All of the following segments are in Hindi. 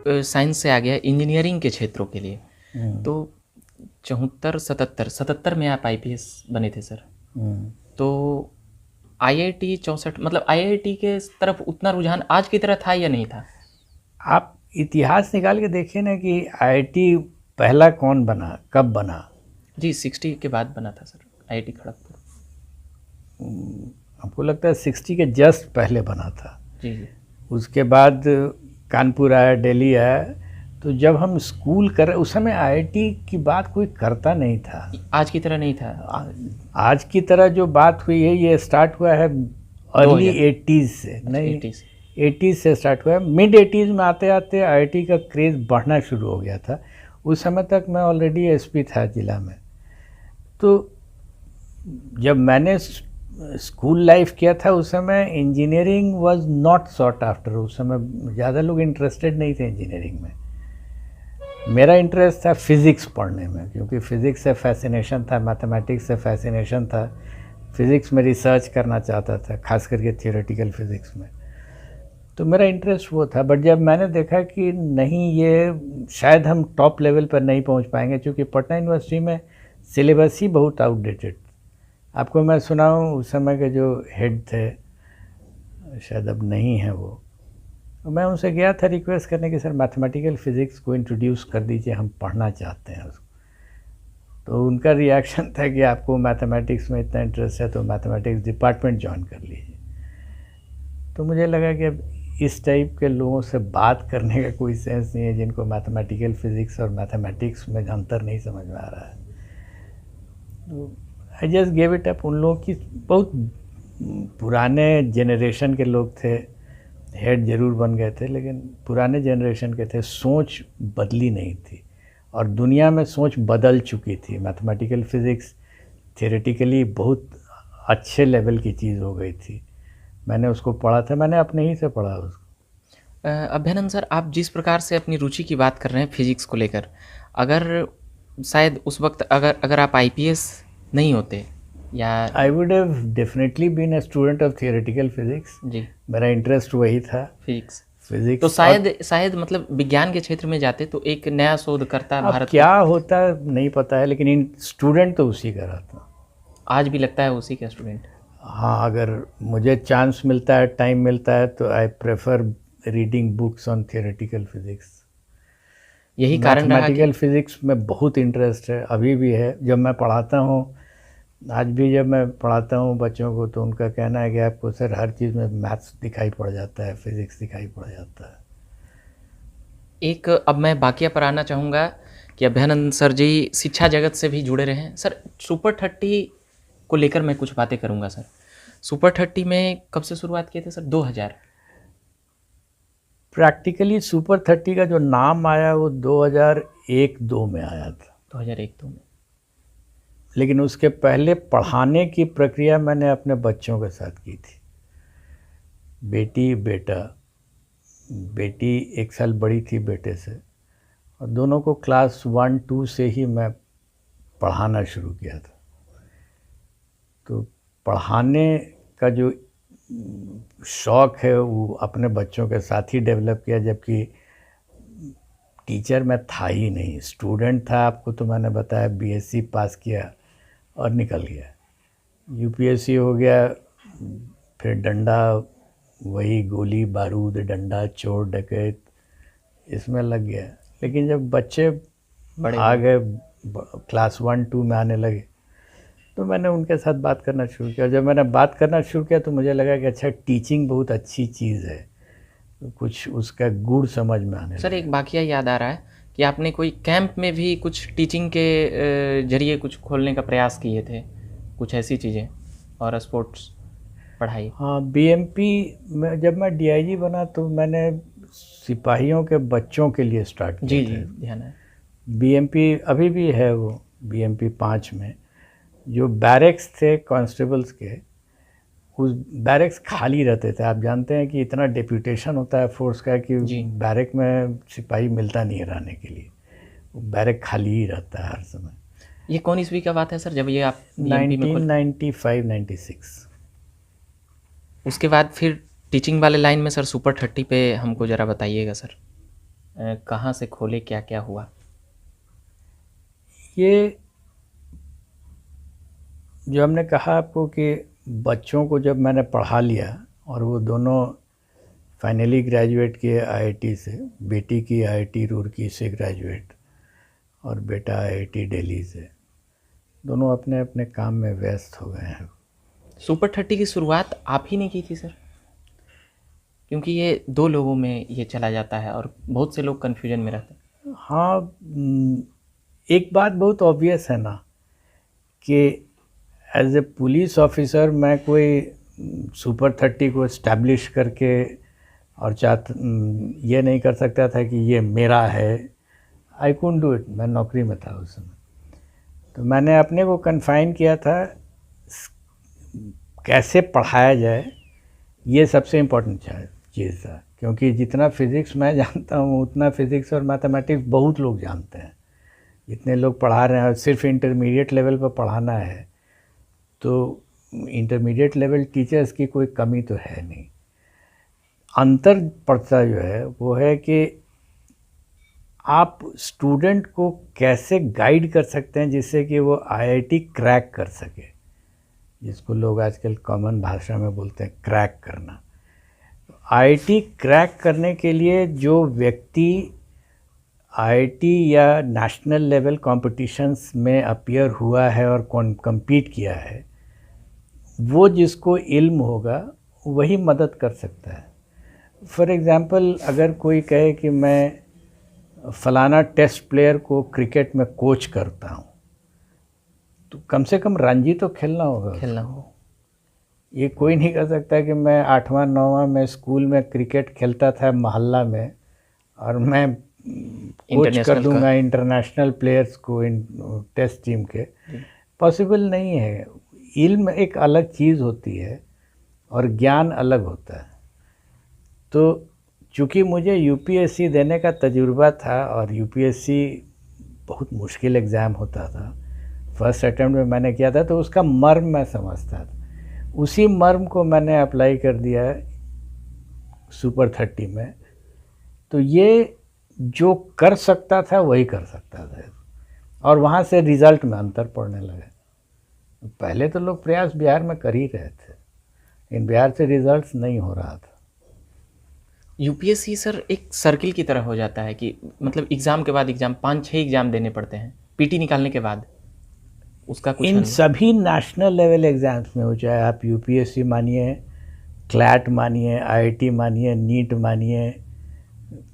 साइंस से आ गया इंजीनियरिंग के क्षेत्रों के लिए। तो 74 77 में आप आईपीएस बने थे सर। तो आईआईटी 64 मतलब आईआईटी के तरफ उतना रुझान आज की तरह था या नहीं था? आप इतिहास निकाल के देखिए ना कि आईआईटी पहला कौन बना, कब बना। जी 60 के बाद बना था सर आईआईटी खड़गपुर। हमको लगता है 60 के जस्ट पहले बना था। जी जी। उसके बाद कानपुर आया, दिल्ली आया। तो जब हम स्कूल कर उस समय आईआईटी की बात कोई करता नहीं था। आज की तरह नहीं था। आज की तरह जो बात हुई है ये स्टार्ट हुआ है अर्ली 80s से, नहीं 80s से स्टार्ट हुआ है। मिड 80s में आते आते आईआईटी का क्रेज़ बढ़ना शुरू हो गया था। उस समय तक मैं ऑलरेडी एसपी था जिला में। तो जब मैंने स्कूल लाइफ किया था उस समय engineering was not sought after. उस समय ज़्यादा लोग इंटरेस्टेड नहीं थे इंजीनियरिंग में। मेरा इंटरेस्ट था फिज़िक्स पढ़ने में, क्योंकि फ़िज़िक्स से फैसिनेशन था, मैथमेटिक्स से फैसिनेशन था। फ़िज़िक्स में रिसर्च करना चाहता था, खास करके थियोरेटिकल फ़िज़िक्स में। तो मेरा इंटरेस्ट वो था। बट जब मैंने देखा कि नहीं, ये शायद हम टॉप लेवल पर नहीं पहुंच पाएंगे, क्योंकि पटना यूनिवर्सिटी में सिलेबस ही बहुत आउटडेटेड। आपको मैं सुनाऊं, उस समय के जो हेड थे, शायद अब नहीं है वो, मैं उनसे गया था रिक्वेस्ट करने कि सर मैथमेटिकल फ़िज़िक्स को इंट्रोड्यूस कर दीजिए, हम पढ़ना चाहते हैं उसको। तो उनका रिएक्शन था कि आपको मैथमेटिक्स में इतना इंटरेस्ट है तो मैथमेटिक्स डिपार्टमेंट ज्वाइन कर लीजिए। तो मुझे लगा कि अब इस टाइप के लोगों से बात करने का कोई सेंस नहीं है जिनको मैथमेटिकल फ़िज़िक्स और मैथमेटिक्स में अंतर नहीं समझ में आ रहा है। तो I just gave it up. उन लोगों की बहुत पुराने जनरेशन के लोग थे, हेड ज़रूर बन गए थे, लेकिन पुराने जनरेशन के थे, सोच बदली नहीं थी। और दुनिया में सोच बदल चुकी थी। मैथमेटिकल फ़िज़िक्स थियोरेटिकली बहुत अच्छे लेवल की चीज़ हो गई थी। मैंने उसको पढ़ा था, मैंने अपने ही से पढ़ा उसको। अभ्यानंद सर, आप जिस प्रकार से अपनी रुचि की बात कर रहे हैं फिजिक्स को लेकर, अगर शायद उस वक्त अगर आप आईपीएस नहीं होते या I would have definitely been a student of theoretical physics. जी मेरा इंटरेस्ट वही था फिजिक्स। तो शायद मतलब विज्ञान के क्षेत्र में जाते तो एक नया शोधकर्ता अब भारत क्या होता नहीं पता है, लेकिन स्टूडेंट तो उसी का रहता। आज भी लगता है उसी का स्टूडेंट। हाँ, अगर मुझे चांस मिलता है, टाइम मिलता है, तो I prefer reading books on theoretical physics. यही कारण रहा कि मैथमेटिकल फिजिक्स में बहुत इंटरेस्ट है, अभी भी है। जब मैं पढ़ाता हूँ, आज भी जब मैं पढ़ाता हूँ बच्चों को, तो उनका कहना है कि आपको सर हर चीज़ में मैथ्स दिखाई पड़ जाता है, फिज़िक्स दिखाई पड़ जाता है। एक अब मैं बाकिया पर आना चाहूँगा कि अभ्यानंद सर जी शिक्षा जगत से भी जुड़े रहे हैं। सर सुपर 30 को लेकर मैं कुछ बातें करूँगा सर। सुपर 30 में कब से शुरुआत किए थे सर? 2000। प्रैक्टिकली सुपर 30 का जो नाम आया वो 2001-2 में आया था। 2001-2 में। लेकिन उसके पहले पढ़ाने की प्रक्रिया मैंने अपने बच्चों के साथ की थी। बेटी बेटा, बेटी 1 साल बड़ी थी बेटे से, और दोनों को क्लास 1-2 से ही मैं पढ़ाना शुरू किया था। तो पढ़ाने का जो शौक़ है वो अपने बच्चों के साथ ही डेवलप किया, जबकि टीचर मैं था ही नहीं, स्टूडेंट था। आपको तो मैंने बताया बीएससी पास किया और निकल गया, यूपीएससी हो गया, फिर डंडा, वही गोली बारूद डंडा चोर डकैत, इसमें लग गया। लेकिन जब बच्चे आ गए, क्लास 1-2 में आने लगे, तो मैंने उनके साथ बात करना शुरू किया। जब मैंने बात करना शुरू किया तो मुझे लगा कि अच्छा, टीचिंग बहुत अच्छी चीज़ है, तो कुछ उसका गुण समझ में आने लगा। सर एक वाकया याद आ रहा है कि आपने कोई कैंप में भी कुछ टीचिंग के जरिए कुछ खोलने का प्रयास किए थे, कुछ ऐसी चीज़ें, और स्पोर्ट्स पढ़ाई। हाँ, बीएमपी में जब मैं डीआईजी बना तो मैंने सिपाहियों के बच्चों के लिए स्टार्ट किया था। जी ध्यान है। बीएमपी अभी भी है, वो बीएमपी 5 में जो बैरक्स थे कांस्टेबल्स के, उस बैरक्स खाली रहते थे। आप जानते हैं कि इतना डेप्यूटेशन होता है फोर्स का कि बैरक में सिपाही मिलता नहीं है रहने के लिए, बैरक खाली ही रहता है हर समय। ये कौन ईस्वी का बात है सर जब ये आप 1995-96? उसके बाद फिर टीचिंग वाले लाइन में सर सुपर 30 पे हमको ज़रा बताइएगा सर। कहाँ से खोले, क्या क्या हुआ? ये जो हमने कहा आपको कि बच्चों को जब मैंने पढ़ा लिया और वो दोनों फाइनली ग्रेजुएट किए आईआईटी से, बेटी की आईआईटी रुड़की से ग्रेजुएट और बेटा आईआईटी दिल्ली से, दोनों अपने अपने काम में व्यस्त हो गए हैं। सुपर 30 की शुरुआत आप ही ने की थी सर? क्योंकि ये 2 लोगों में ये चला जाता है और बहुत से लोग कन्फ्यूजन में रहते हैं। हाँ, एक बात बहुत ऑब्वियस है ना कि एज ए पुलिस ऑफिसर मैं कोई सुपर 30 को इस्टेब्लिश करके और ये नहीं कर सकता था कि ये मेरा है। आई कुडंट डू इट, मैं नौकरी में था उस समय। तो मैंने अपने को कन्फाइन किया था कैसे पढ़ाया जाए, ये सबसे इम्पोर्टेंट चीज़ था। क्योंकि जितना फिज़िक्स मैं जानता हूँ उतना फिज़िक्स और मैथमेटिक्स बहुत लोग जानते हैं। जितने लोग पढ़ा रहे हैं और सिर्फ इंटरमीडिएट लेवल पर पढ़ाना है तो इंटरमीडिएट लेवल टीचर्स की कोई कमी तो है नहीं। अंतर पड़ता जो है वो है कि आप स्टूडेंट को कैसे गाइड कर सकते हैं जिससे कि वो आईआईटी क्रैक कर सके, जिसको लोग आजकल कॉमन भाषा में बोलते हैं क्रैक करना। आईआईटी क्रैक करने के लिए जो व्यक्ति आईआईटी या नेशनल लेवल कॉम्पिटिशन्स में अपीयर हुआ है और कम्पीट किया है, वो जिसको इल्म होगा वही मदद कर सकता है। फॉर एग्ज़ाम्पल, अगर कोई कहे कि मैं फलाना टेस्ट प्लेयर को क्रिकेट में कोच करता हूँ, तो कम से कम रणजी तो खेलना होगा। ये कोई नहीं कर सकता कि मैं 8वां 9वां में स्कूल में क्रिकेट खेलता था मोहल्ला में और मैं कोच कर दूंगा इंटरनेशनल प्लेयर्स को टेस्ट टीम के। पॉसिबल नहीं है। इल्म एक अलग चीज़ होती है और ज्ञान अलग होता है। तो चूँकि मुझे यूपीएससी देने का तजुर्बा था और यूपीएससी बहुत मुश्किल एग्ज़ाम होता था, फर्स्ट अटैम्प्ट में मैंने किया था, तो उसका मर्म मैं समझता था। उसी मर्म को मैंने अप्लाई कर दिया सुपर 30 में। तो ये जो कर सकता था वही कर सकता था और वहाँ से रिज़ल्ट में अंतर पड़ने लगे। पहले तो लोग प्रयास बिहार में कर ही रहे थे, लेकिन बिहार से रिज़ल्ट नहीं हो रहा था। यूपीएससी सर एक सर्किल की तरह हो जाता है कि मतलब एग्ज़ाम के बाद एग्ज़ाम 5-6 एग्ज़ाम देने पड़ते हैं पीटी निकालने के बाद। उसका कुछ इन सभी नेशनल लेवल एग्ज़ाम्स में हो, चाहे आप यूपीएससी मानिए, क्लैट मानिए, आईआईटी मानिए, नीट मानिए,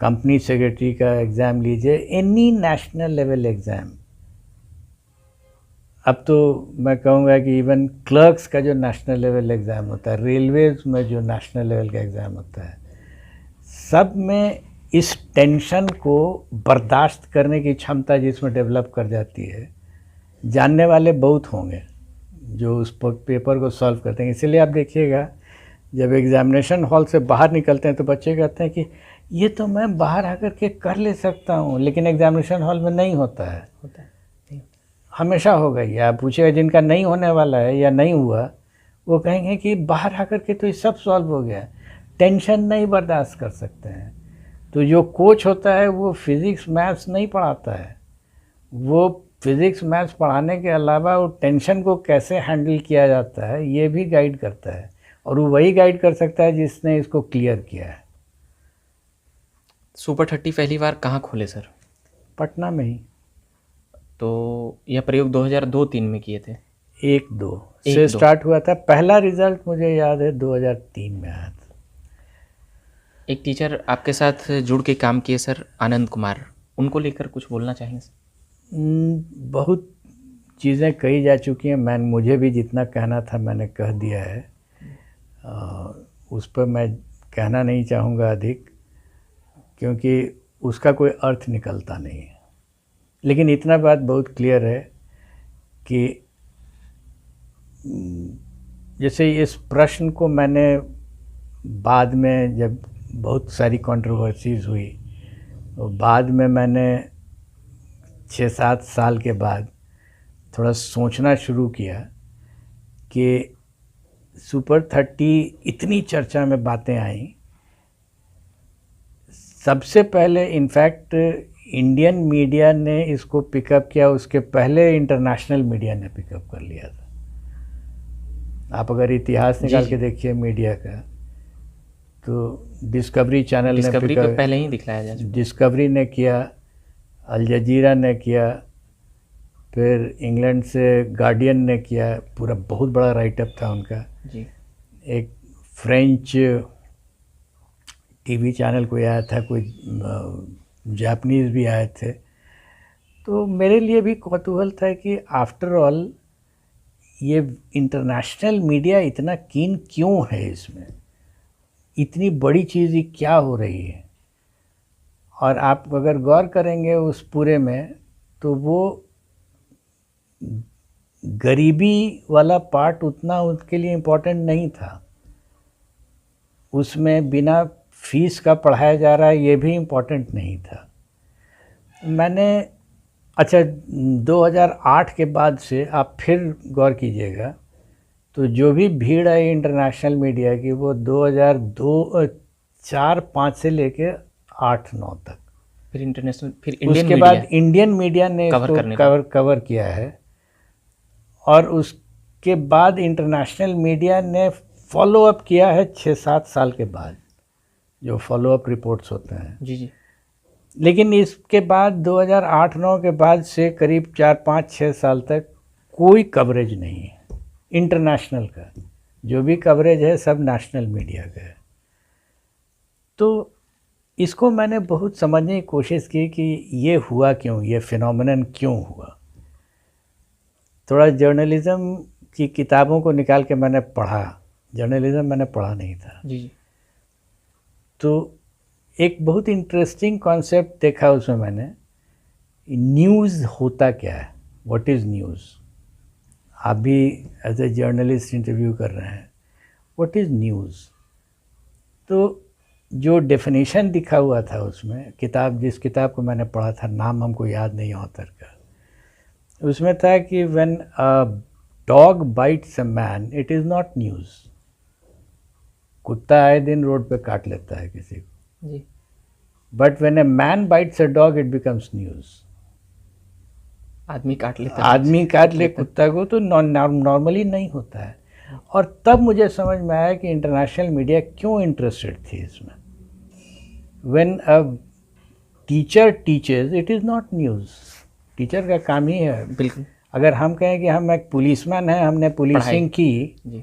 कंपनी सेक्रेटरी का एग्ज़ाम लीजिए, एनी नेशनल लेवल एग्ज़ाम। अब तो मैं कहूँगा कि इवन क्लर्क्स का जो नेशनल लेवल एग्ज़ाम होता है, रेलवेज़ में जो नेशनल लेवल का एग्ज़ाम होता है, सब में इस टेंशन को बर्दाश्त करने की क्षमता जिसमें डेवलप कर जाती है, जानने वाले बहुत होंगे जो उस पेपर को सॉल्व करते हैं। इसलिए आप देखिएगा जब एग्ज़ामिनेशन हॉल से बाहर निकलते हैं तो बच्चे कहते हैं कि ये तो मैं बाहर आकर के कर ले सकता हूँ, लेकिन एग्ज़ामिनेशन हॉल में नहीं होता है। हमेशा होगा ये। आप पूछिएगा जिनका नहीं होने वाला है या नहीं हुआ, वो कहेंगे कि बाहर आकर के तो ये सब सॉल्व हो गया। टेंशन नहीं बर्दाश्त कर सकते हैं। तो जो कोच होता है वो फिज़िक्स मैथ्स नहीं पढ़ाता है, वो फिज़िक्स मैथ्स पढ़ाने के अलावा वो टेंशन को कैसे हैंडल किया जाता है ये भी गाइड करता है, और वो वही गाइड कर सकता है जिसने इसको क्लियर किया है। सुपर 30 पहली बार कहाँ खोले सर? पटना में ही। तो यह प्रयोग 2002-3 में किए थे? 1-2 से स्टार्ट हुआ था। पहला रिज़ल्ट मुझे याद है 2003 में आया था। एक टीचर आपके साथ जुड़ के काम किए सर, आनंद कुमार, उनको लेकर कुछ बोलना चाहेंगे सर? बहुत चीज़ें कही जा चुकी हैं। मुझे भी जितना कहना था मैंने कह दिया है। उस पर मैं कहना नहीं चाहूँगा अधिक, क्योंकि उसका कोई अर्थ निकलता नहीं है। लेकिन इतना बात बहुत क्लियर है कि जैसे इस प्रश्न को मैंने बाद में, जब बहुत सारी कंट्रोवर्सीज़ हुई, तो बाद में मैंने 6-7 साल के बाद थोड़ा सोचना शुरू किया कि सुपर 30 इतनी चर्चा में बातें आई, सबसे पहले इनफैक्ट इंडियन मीडिया ने इसको पिकअप किया, उसके पहले इंटरनेशनल मीडिया ने पिकअप कर लिया था। आप अगर इतिहास निकाल के देखिए मीडिया का, तो डिस्कवरी चैनल ने पिकअप पहले ही दिखलाया जा चुका। डिस्कवरी ने किया, अल जजीरा ने किया, फिर इंग्लैंड से गार्डियन ने किया, पूरा बहुत बड़ा राइटअप था उनका जी। एक फ्रेंच टीवी चैनल कोई आया था, कोई जापानीज़ भी आए थे। तो मेरे लिए भी कौतूहल था कि आफ्टर ऑल ये इंटरनेशनल मीडिया इतना कीन क्यों है, इसमें इतनी बड़ी चीज़ क्या हो रही है। और आप अगर गौर करेंगे उस पूरे में, तो वो गरीबी वाला पार्ट उतना उसके लिए इम्पोर्टेंट नहीं था। उसमें बिना फीस का पढ़ाया जा रहा है, ये भी इम्पोर्टेंट नहीं था। मैंने अच्छा 2008 के बाद से आप फिर गौर कीजिएगा, तो जो भी भीड़ आई इंटरनेशनल मीडिया की, वो 2002 4-5 से लेके 8-9 तक, फिर इंटरनेशनल, फिर उसके बाद इंडियन मीडिया ने इसको कवर किया है। और उसके बाद इंटरनेशनल मीडिया ने फॉलो अप किया है 6-7 साल के बाद, जो फॉलो अप रिपोर्ट्स होते हैं। जी जी। लेकिन इसके बाद 2008-9 के बाद से करीब 4-5-6 साल तक कोई कवरेज नहीं है इंटरनेशनल का। जो भी कवरेज है सब नेशनल मीडिया का है। तो इसको मैंने बहुत समझने की कोशिश की कि ये हुआ क्यों, ये फिनोमेनन क्यों हुआ। थोड़ा जर्नलिज़म की किताबों को निकाल के मैंने पढ़ा, जर्नलिज़म मैंने पढ़ा नहीं था जी जी। तो एक बहुत इंटरेस्टिंग कॉन्सेप्ट देखा उसमें मैंने, न्यूज़ होता क्या है, व्हाट इज़ न्यूज़। आप भी एज ए जर्नलिस्ट इंटरव्यू कर रहे हैं, व्हाट इज़ न्यूज़। तो जो डेफिनेशन दिखा हुआ था उसमें, जिस किताब को मैंने पढ़ा था, नाम हमको याद नहीं ऑथर का, उसमें था कि when a dog bytes a man it is not news. कुत्ता आए दिन रोड पे काट लेता है किसी को जी, but when a man bites a dog it becomes news. आदमी काट ले कुत्ता को तो नॉर्मली नहीं होता है। और तब मुझे समझ में आया कि इंटरनेशनल मीडिया क्यों इंटरेस्टेड थी इसमें। When a teacher teaches it is not news. Teacher का काम ही है, बिल्कुल। अगर हम कहें कि हम एक पुलिसमैन हैं, हमने पुलिसिंग की जी,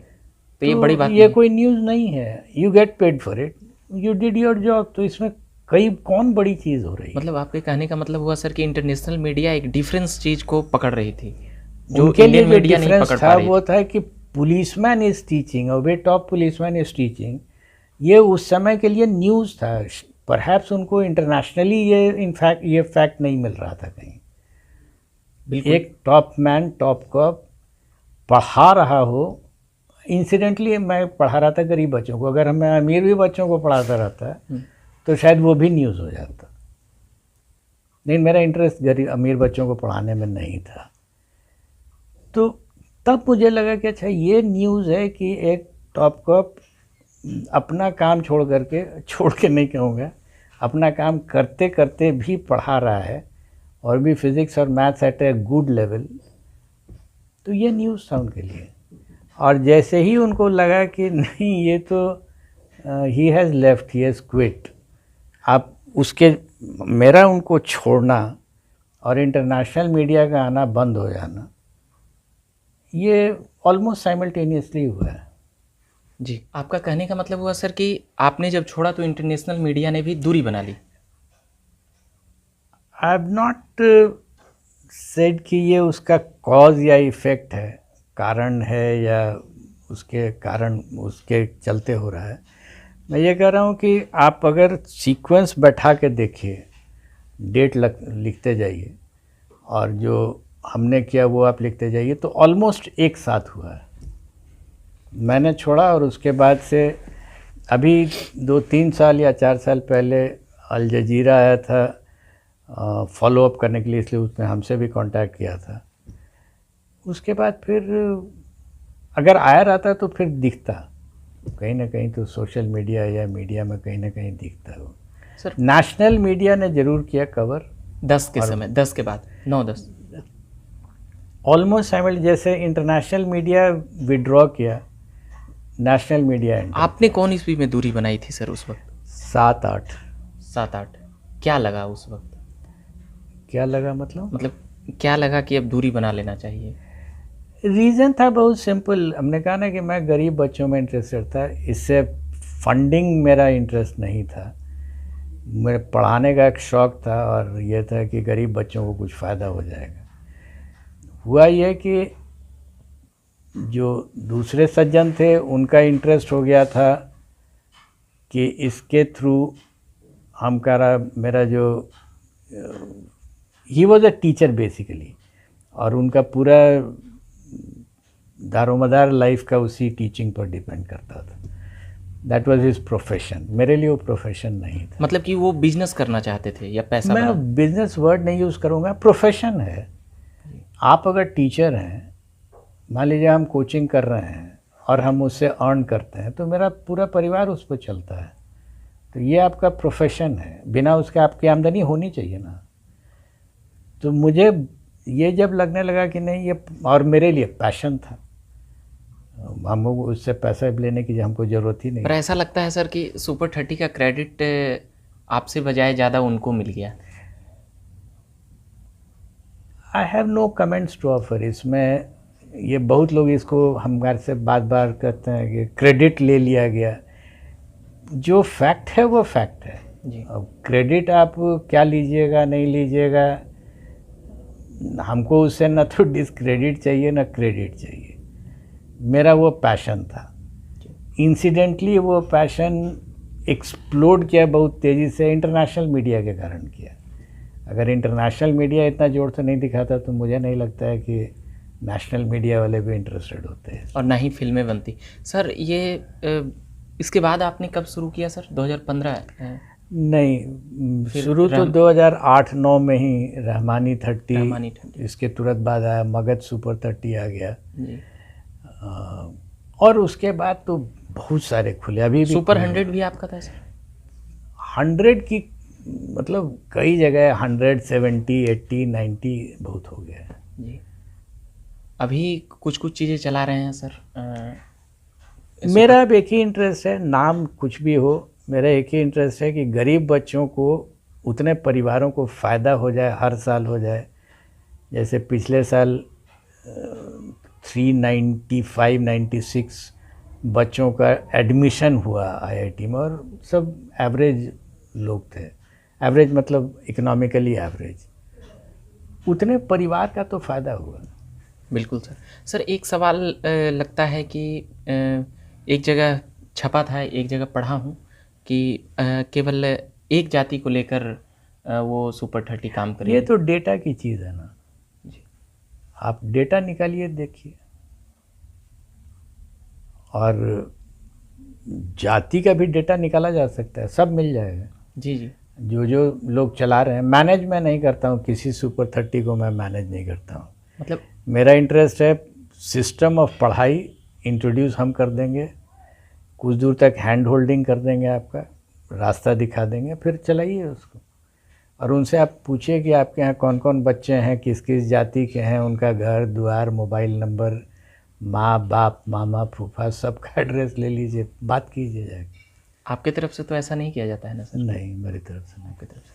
तो ये बड़ी बात ये कोई न्यूज़ नहीं है। You get paid for it, you did your job. तो इसमें कौन बड़ी चीज़ हो रही है। मतलब आपके कहने का मतलब हुआ सर कि इंटरनेशनल मीडिया एक डिफरेंस चीज़ को पकड़ रही थी, जो उनके लिए इंडियन मीडिया नहीं पकड़ पा रही थी। वो था कि पुलिसमैन इज टीचिंग, और वे टॉप पुलिसमैन इज टीचिंग, ये उस समय के लिए न्यूज़ था। परहैप्स उनको इंटरनेशनली ये इनफैक्ट ये फैक्ट नहीं मिल रहा था कहीं। बिल्कुल। एक टॉप मैन, टॉप कॉप पढ़ा रहा हो। इंसिडेंटली मैं पढ़ा रहा था गरीब बच्चों को, अगर मैं अमीर भी बच्चों को पढ़ाता रहता तो शायद वो भी न्यूज़ हो जाता। लेकिन मेरा इंटरेस्ट गरीब अमीर बच्चों को पढ़ाने में नहीं था। तो तब मुझे लगा कि अच्छा ये न्यूज़ है कि एक टॉप कॉप अपना काम छोड़ के नहीं कहूँगा, अपना काम करते करते भी पढ़ा रहा है, और भी फिज़िक्स और maths at a good level. तो ये न्यूज़ था उनके लिए। और जैसे ही उनको लगा कि नहीं ये तो he has left, he has quit, आप उसके मेरा उनको छोड़ना और इंटरनेशनल मीडिया का आना बंद हो जाना, ये ऑलमोस्ट साइमल्टेनियसली हुआ है। जी, आपका कहने का मतलब हुआ सर कि आपने जब छोड़ा तो इंटरनेशनल मीडिया ने भी दूरी बना ली। आई हैव नॉट सेड कि ये उसका कॉज या इफ़ेक्ट है, कारण है या उसके कारण उसके चलते हो रहा है। मैं ये कह रहा हूँ कि आप अगर सीक्वेंस बैठा के देखिए, डेट लिखते जाइए, और जो हमने किया वो आप लिखते जाइए, तो ऑलमोस्ट एक साथ हुआ है। मैंने छोड़ा और उसके बाद से अभी 2-3 साल या 4 साल पहले अल जजीरा आया था फॉलो अप करने के लिए, इसलिए उसने हमसे भी कांटेक्ट किया था। उसके बाद फिर अगर आया रहता तो फिर दिखता कहीं ना कहीं, तो सोशल मीडिया या मीडिया में कहीं ना कहीं दिखता हो। सर नेशनल मीडिया ने जरूर किया कवर 10 के समय, 10 के बाद 9-10 ऑलमोस्ट साइमल, जैसे इंटरनेशनल मीडिया विड्रॉ किया, नेशनल मीडिया आपने कौन ईस्वी में दूरी बनाई थी सर उस वक्त? 7-8। क्या लगा उस वक्त? क्या लगा मतलब क्या लगा कि अब दूरी बना लेना चाहिए? रीज़न था बहुत सिंपल। हमने कहा ना कि मैं गरीब बच्चों में इंटरेस्टेड था, इससे फंडिंग मेरा इंटरेस्ट नहीं था। मेरे पढ़ाने का एक शौक़ था और ये था कि गरीब बच्चों को कुछ फ़ायदा हो जाएगा। हुआ ये कि जो दूसरे सज्जन थे उनका इंटरेस्ट हो गया था कि इसके थ्रू हम मेरा जो he was a teacher basically, और उनका पूरा दारोमदार लाइफ का उसी टीचिंग पर डिपेंड करता था। That was his profession. मेरे लिए वो प्रोफेशन नहीं था। मतलब कि वो बिजनेस करना चाहते थे या पैसा? मैं बिजनेस वर्ड नहीं यूज़ करूँगा, प्रोफेशन है। आप अगर टीचर हैं, मान लीजिए हम कोचिंग कर रहे हैं और हम उससे अर्न करते हैं, तो मेरा पूरा परिवार उस पर चलता है, तो ये आपका प्रोफेशन है। बिना उसके आपकी आमदनी होनी चाहिए ना। तो मुझे ये जब लगने लगा कि नहीं, ये और मेरे लिए पैशन था, हमको उससे पैसा लेने की हमको ज़रूरत ही नहीं। पर ऐसा लगता है सर कि सुपर 30 का क्रेडिट आपसे बजाय ज़्यादा उनको मिल गया। I have no comments to offer. इसमें ये बहुत लोग इसको हमारे से बार कहते हैं कि क्रेडिट ले लिया गया। जो फैक्ट है वो फैक्ट है जी। अब क्रेडिट आप क्या लीजिएगा नहीं लीजिएगा, हमको उससे ना तो डिसक्रेडिट चाहिए ना क्रेडिट चाहिए। मेरा वो पैशन था। इंसिडेंटली वो पैशन एक्सप्लोड किया बहुत तेज़ी से, इंटरनेशनल मीडिया के कारण किया। अगर इंटरनेशनल मीडिया इतना जोर से नहीं दिखाता तो मुझे नहीं लगता है कि नेशनल मीडिया वाले भी इंटरेस्टेड होते हैं, और ना ही फिल्में बनती। सर ये इसके बाद आपने कब शुरू किया सर? 2015? नहीं, शुरू तो 2008-9 में ही रहमानी 30, इसके तुरंत बाद आया मगध सुपर 30 आ गया जी। और उसके बाद तो बहुत सारे खुले। अभी भी सुपर 100 भी आपका था सर? 100 की मतलब कई जगह 100, 70, 80, 90 बहुत हो गया है जी। अभी कुछ चीज़ें चला रहे हैं सर? मेरा अब एक ही इंटरेस्ट है, नाम कुछ भी हो, मेरा एक ही इंटरेस्ट है कि गरीब बच्चों को, उतने परिवारों को फ़ायदा हो जाए, हर साल हो जाए। जैसे पिछले साल 395-96 बच्चों का एडमिशन हुआ आईआईटी में, और सब एवरेज लोग थे। एवरेज मतलब इकोनॉमिकली एवरेज। उतने परिवार का तो फ़ायदा हुआ। बिल्कुल सर। सर एक सवाल लगता है कि एक जगह छपा था, एक जगह पढ़ा हूँ कि केवल एक जाति को लेकर वो सुपर 30 काम करेगी। ये तो डेटा की चीज़ है ना जी। आप डेटा निकालिए, देखिए, और जाति का भी डेटा निकाला जा सकता है, सब मिल जाएगा जी जी। जो लोग चला रहे हैं। मैनेज मैं नहीं करता हूँ, किसी सुपर 30 को मैं मैनेज नहीं करता हूँ। मतलब मेरा इंटरेस्ट है सिस्टम ऑफ पढ़ाई इंट्रोड्यूस हम कर देंगे, कुछ दूर तक हैंड होल्डिंग कर देंगे, आपका रास्ता दिखा देंगे, फिर चलाइए उसको। और उनसे आप पूछिए कि आपके यहाँ कौन कौन बच्चे हैं, किस किस जाति के हैं, उनका घर द्वार, मोबाइल नंबर, माँ बाप, मामा फूफा, सबका एड्रेस ले लीजिए, बात कीजिए जाके। आपकी तरफ से तो ऐसा नहीं किया जाता है ना सर? नहीं, मेरी तरफ से नहीं। आपकी तरफ से